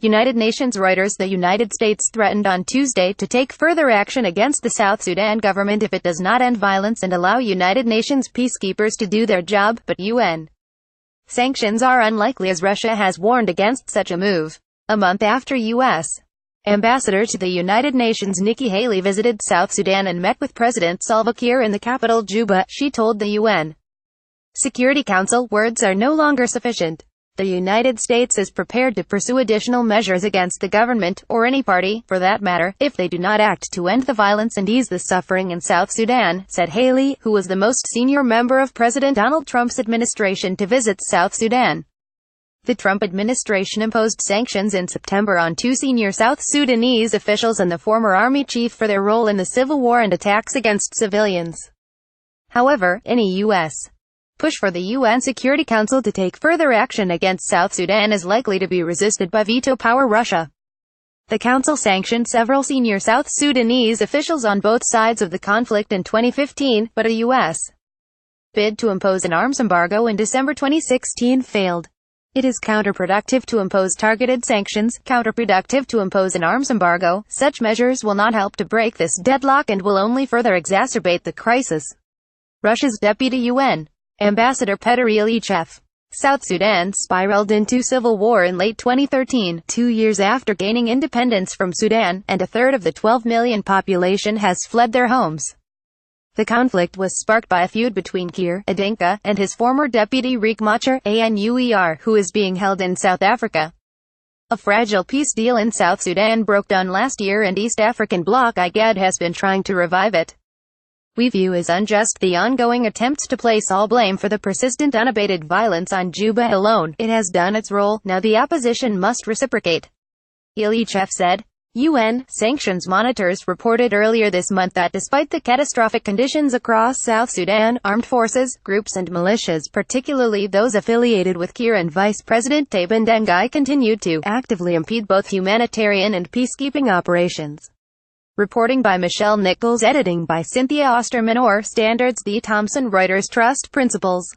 United Nations Reuters. The United States threatened on Tuesday to take further action against the South Sudan government if it does not end violence and allow United Nations peacekeepers to do their job, but UN sanctions are unlikely as Russia has warned against such a move. A month after U.S. Ambassador to the United Nations Nikki Haley visited South Sudan and met with President Salva Kiir in the capital Juba, she told the UN Security Council, "Words are no longer sufficient. The United States is prepared to pursue additional measures against the government, or any party, for that matter, if they do not act to end the violence and ease the suffering in South Sudan," said Haley, who was the most senior member of President Donald Trump's administration to visit South Sudan. The Trump administration imposed sanctions in September on two senior South Sudanese officials and the former army chief for their role in the civil war and attacks against civilians. However, any U.S. push for the UN Security Council to take further action against South Sudan is likely to be resisted by veto power Russia. The Council sanctioned several senior South Sudanese officials on both sides of the conflict in 2015, but a U.S. bid to impose an arms embargo in December 2016 failed. It is counterproductive to impose targeted sanctions, counterproductive to impose an arms embargo. Such measures will not help to break this deadlock and will only further exacerbate the crisis. Russia's Deputy UN Ambassador Petr Ilyichev. South Sudan spiraled into civil war in late 2013, 2 years after gaining independence from Sudan, and a third of the 12 million population has fled their homes. The conflict was sparked by a feud between Kiir, a Dinka, and his former deputy Riek Machar, ANUER, who is being held in South Africa. A fragile peace deal in South Sudan broke down last year and East African bloc IGAD has been trying to revive it. We view as unjust the ongoing attempts to place all blame for the persistent unabated violence on Juba alone. It has done its role, now the opposition must reciprocate, Ilyichev said. UN sanctions monitors reported earlier this month that despite the catastrophic conditions across South Sudan, armed forces, groups and militias, particularly those affiliated with Kiir and Vice President Taban Dengai, continued to actively impede both humanitarian and peacekeeping operations. Reporting by Michelle Nichols, editing by Cynthia Osterman. Standards. The Thomson Reuters Trust Principles.